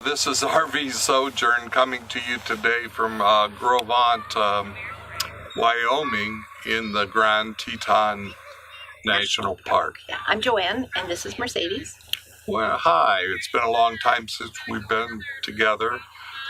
This is RV Sojourn coming to you today from Gros Ventre, Wyoming in the Grand Teton National Park. Yeah, I'm Joanne, and this is Mercedes. Well, hi. It's been a long time since we've been together.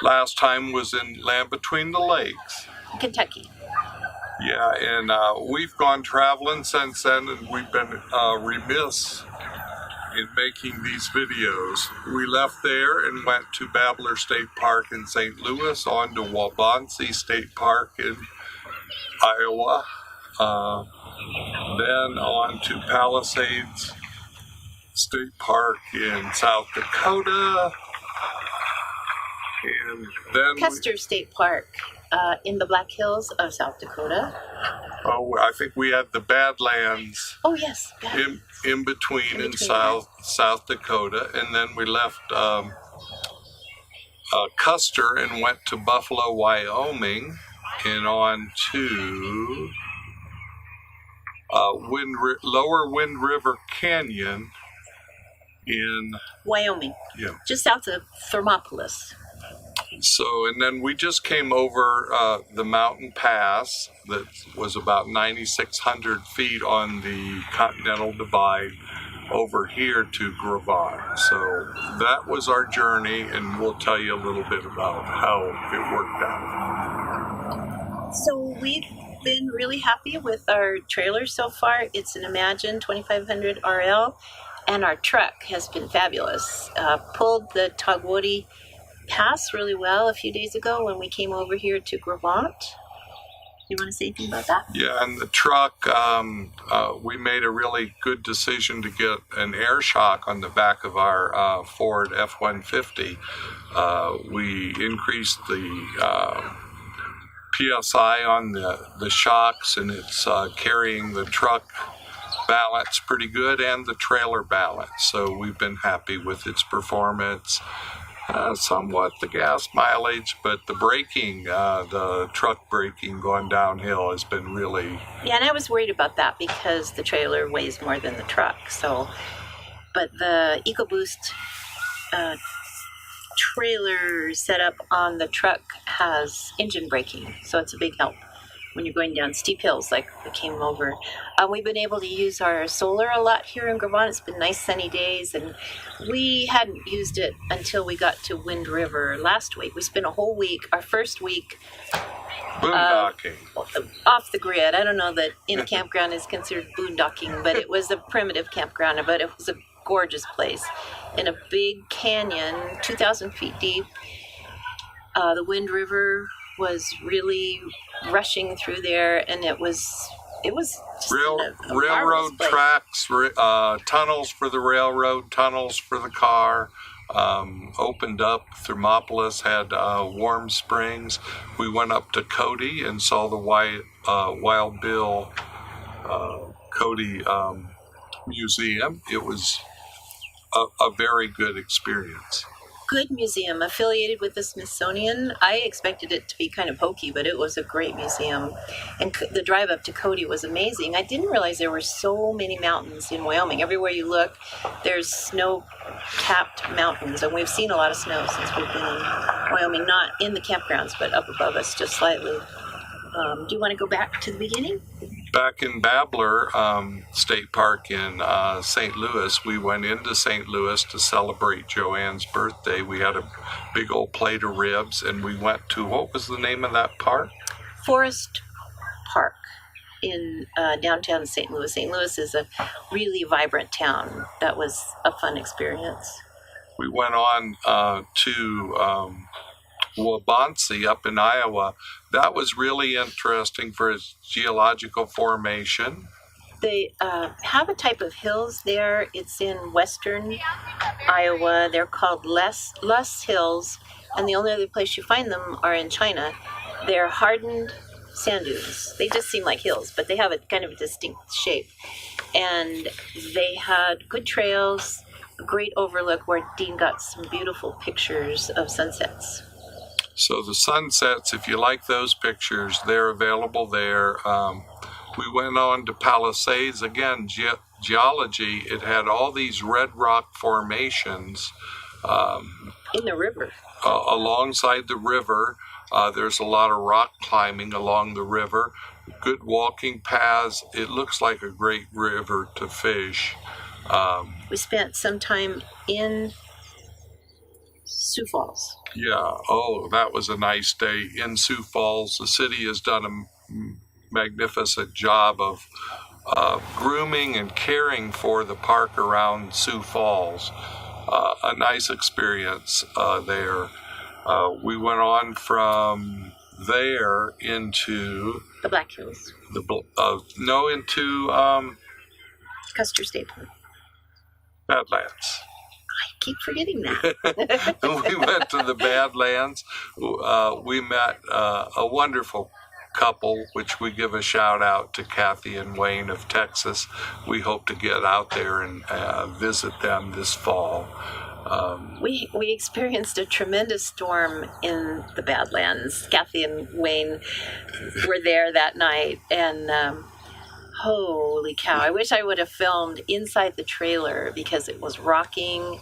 Last time was in Land Between the Lakes. Kentucky. Yeah, and we've gone traveling since then, and we've been remiss in making these videos. We left there and went to Babbler State Park in St. Louis, on to Waubonsee State Park in Iowa, then on to Palisades State Park in South Dakota, and then Custer State Park in the Black Hills of South Dakota. I think we had the Badlands. Oh yes. In between in South Dakota, and then we left Custer and went to Buffalo, Wyoming, and on to Lower Wind River Canyon in Wyoming. Yeah. Just south of Thermopolis. So, and then we just came over the mountain pass that was about 9,600 feet on the Continental Divide over here to Gros Ventre. So that was our journey, and we'll tell you a little bit about how it worked out. So we've been really happy with our trailer so far. It's an Imagine 2500 RL, and our truck has been fabulous. Pulled the Tagwari Pass really well a few days ago when we came over here to Gros Ventre. You want to say anything about that? Yeah, and the truck, we made a really good decision to get an air shock on the back of our Ford F-150. We increased the PSI on the shocks, and it's carrying the truck balance pretty good and the trailer balance. So we've been happy with its performance. Somewhat the gas mileage, but the braking, the truck braking going downhill has been really... Yeah, and I was worried about that because the trailer weighs more than the truck. So, but the EcoBoost trailer setup on the truck has engine braking, so it's a big help when you're going down steep hills like we came over. We've been able to use our solar a lot here in Gros Ventre. It's been nice sunny days, and we hadn't used it until we got to Wind River last week. We spent a whole week, our first week, boondocking. Off the grid. I don't know that in a campground is considered boondocking, but it was a primitive campground, but it was a gorgeous place in a big canyon, 2,000 feet deep. The Wind River was really rushing through there, and it was just railroad tracks, tunnels for the railroad, tunnels for the car. Opened up. Thermopolis had warm springs. We went up to Cody and saw the Wild Bill Cody Museum. It was a very good experience. Good museum affiliated with the Smithsonian. I expected it to be kind of hokey, but it was a great museum, and the drive up to Cody was amazing. I didn't realize there were so many mountains in Wyoming. Everywhere you look, there's snow-capped mountains, and we've seen a lot of snow since we've been in Wyoming, not in the campgrounds, but up above us just slightly. Do you want to go back to the beginning? Back in Babbler State Park in St. Louis, we went into St. Louis to celebrate Joanne's birthday. We had a big old plate of ribs, and we went to, what was the name of that park? Forest Park in downtown St. Louis. St. Louis is a really vibrant town. That was a fun experience. We went on to Waubonsee up in Iowa. That was really interesting for its geological formation. They have a type of hills there. It's in western Iowa. They're called Luss Hills, and the only other place you find them are in China. They're hardened sand dunes. They just seem like hills, but they have a kind of a distinct shape. And they had good trails, a great overlook where Dean got some beautiful pictures of sunsets. So the sunsets, if you like those pictures, they're available there. We went on to Palisades. Again, geology, it had all these red rock formations In the river. Alongside the river. There's a lot of rock climbing along the river, good walking paths. It looks like a great river to fish. We spent some time in Sioux Falls. Yeah, oh, that was a nice day in Sioux Falls. The city has done a magnificent job of grooming and caring for the park around Sioux Falls. A nice experience there. We went on from there into the Black Hills. Into Custer State Park. Badlands. I keep forgetting that. We went to the Badlands. We met a wonderful couple, which we give a shout out to Kathy and Wayne of Texas. We hope to get out there and visit them this fall. We experienced a tremendous storm in the Badlands. Kathy and Wayne were there that night, and holy cow, I wish I would have filmed inside the trailer because it was rocking.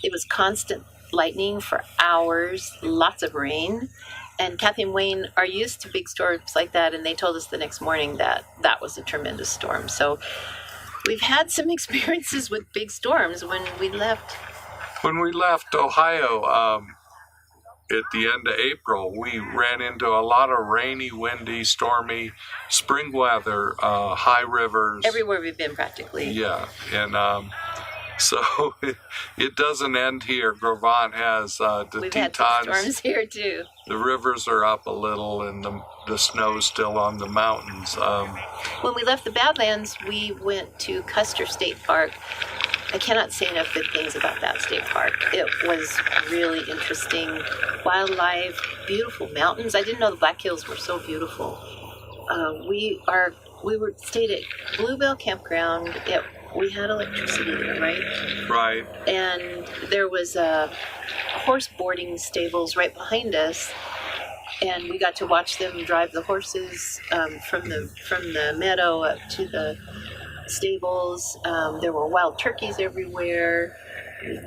It was constant lightning for hours, lots of rain. And Kathy and Wayne are used to big storms like that, and they told us the next morning that that was a tremendous storm. So we've had some experiences with big storms when we left. When we left Ohio at the end of April, we ran into a lot of rainy, windy, stormy spring weather, high rivers. Everywhere we've been, practically. Yeah, and so it doesn't end here. Gros Ventre has the We've Tetons. had some storms here, too. The rivers are up a little, and the snow's still on the mountains. When we left the Badlands, we went to Custer State Park. I cannot say enough good things about that state park. It was really interesting. Wildlife, beautiful mountains. I didn't know the Black Hills were so beautiful. We stayed at Bluebell Campground. We had electricity there, right? Right. And there was horse boarding stables right behind us, and we got to watch them drive the horses from the meadow up to the stables. There were wild turkeys everywhere.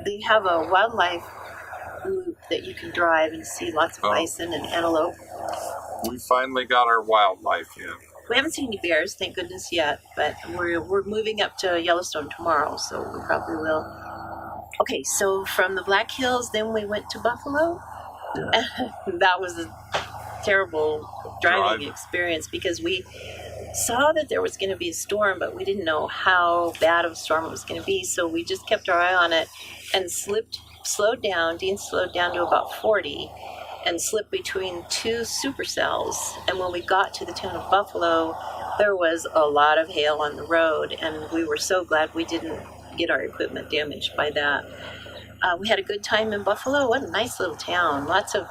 They have a wildlife loop that you can drive and see lots of bison and antelope. We finally got our wildlife in. We haven't seen any bears, thank goodness, yet, but we're moving up to Yellowstone tomorrow, so we probably will. Okay, so from the Black Hills, then we went to Buffalo. Yeah. That was a terrible driving experience because we saw that there was going to be a storm, but we didn't know how bad of a storm it was going to be, so we just kept our eye on it and slowed down. Dean slowed down to about 40 and slipped between two supercells. And when we got to the town of Buffalo, there was a lot of hail on the road, and we were so glad we didn't get our equipment damaged by that. We had a good time in Buffalo. What a nice little town. Lots of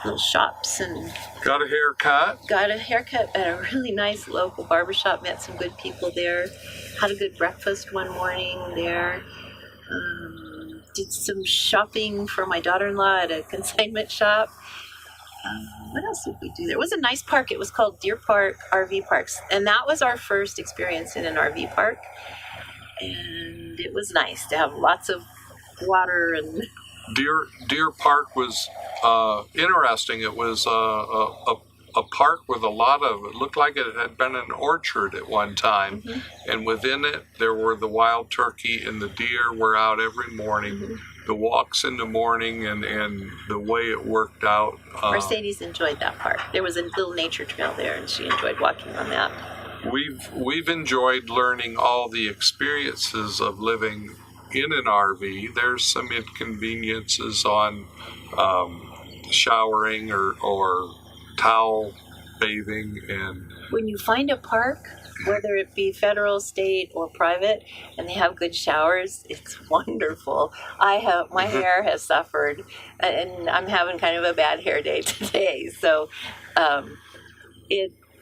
little shops and got a haircut at a really nice local barbershop. Met some good people there. Had a good breakfast one morning there. Did some shopping for my daughter-in-law at a consignment shop. What else did we do? There was a nice park. It was called Deer Park RV Parks, and that was our first experience in an RV park. And it was nice to have lots of water and. Deer Park was interesting. It was a park with a lot of. It looked like it had been an orchard at one time, and within it there were the wild turkey and the deer were out every morning. The walks in the morning and the way it worked out. Mercedes enjoyed that park. There was a little nature trail there, and she enjoyed walking on that. We've enjoyed learning all the experiences of living in an RV. There's some inconveniences on showering or towel bathing, and when you find a park, whether it be federal, state, or private, and they have good showers, it's wonderful. My hair has suffered, and I'm having kind of a bad hair day today. So,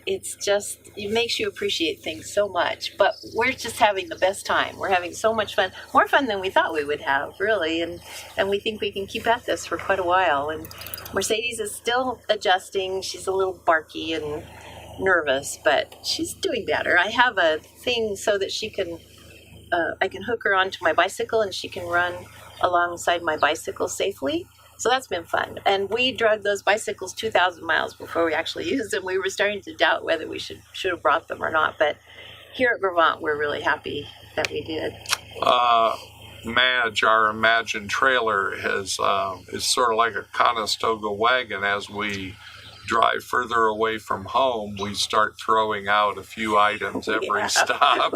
it makes you appreciate things so much. But we're just having the best time. We're having so much fun, more fun than we thought we would have, really. And we think we can keep at this for quite a while. And Mercedes is still adjusting. She's a little barky and nervous, but she's doing better. I have a thing so that she can, I can hook her onto my bicycle and she can run alongside my bicycle safely. So that's been fun. And we drug those bicycles 2,000 miles before we actually used them. We were starting to doubt whether we should have brought them or not. But here at Gros Ventre, we're really happy that we did. Madge, our Imagine trailer, is sort of like a Conestoga wagon. As we drive further away from home, we start throwing out a few items every stop.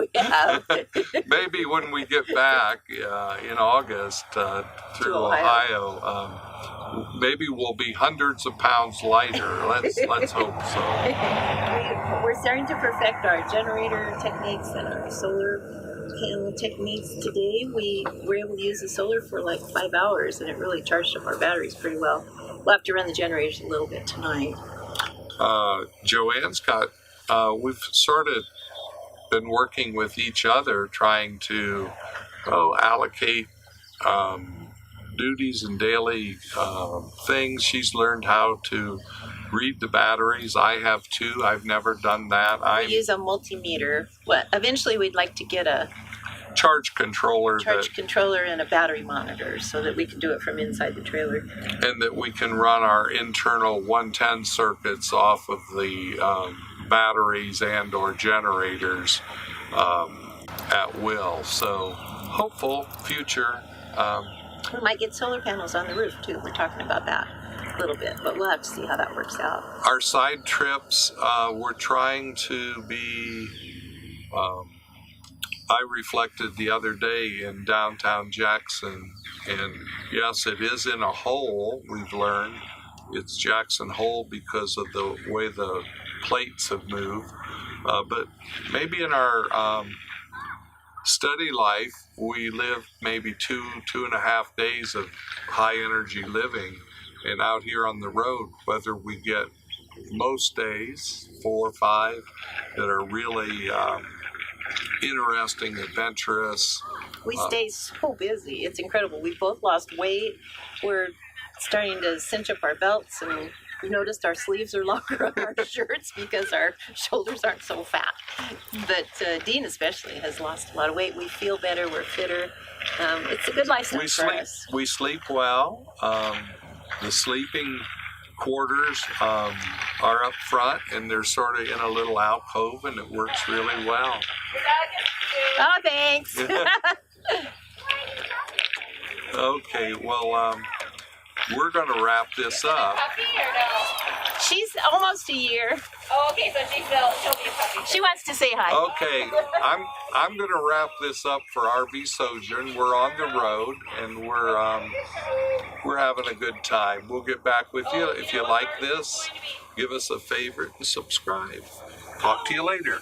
Maybe when we get back in August through Ohio, maybe we'll be hundreds of pounds lighter. Let's hope so. We're starting to perfect our generator techniques and our solar panel techniques. Today we were able to use the solar for like 5 hours, and it really charged up our batteries pretty well. We'll have to run the generators a little bit tonight. Joanne's got, we've sort of been working with each other, trying to allocate duties and daily things. She's learned how to read the batteries. I have too. I've never done that. We use a multimeter. Eventually we'd like to get a charge controller and a battery monitor so that we can do it from inside the trailer. And that we can run our internal 110 circuits off of the batteries and or generators at will. So hopeful future. We might get solar panels on the roof too. We're talking about that a little bit, but we'll have to see how that works out. Our side trips, we're trying to be... I reflected the other day in downtown Jackson, and yes, it is in a hole, we've learned. It's Jackson Hole because of the way the plates have moved. But maybe in our study life, we live maybe 2.5 days of high energy living, and out here on the road, whether we get most days, 4 or 5, that are really interesting, adventurous. We stay so busy. It's incredible. We both lost weight. We're starting to cinch up our belts, and we noticed our sleeves are longer on our shirts because our shoulders aren't so fat. But Dean especially has lost a lot of weight. We feel better. We're fitter. It's a good lifestyle for us. We sleep well. The sleeping quarters are up front, and they're sort of in a little alcove, and it works really well. Oh, thanks. Okay, well, we're going to wrap this up. She's almost a year. Oh, okay, so she'll be a puppy. She wants to say hi. Okay, I'm going to wrap this up for RV Sojourn. We're on the road, and we're having a good time. We'll get back with you. If you like this, give us a favorite and subscribe. Talk to you later.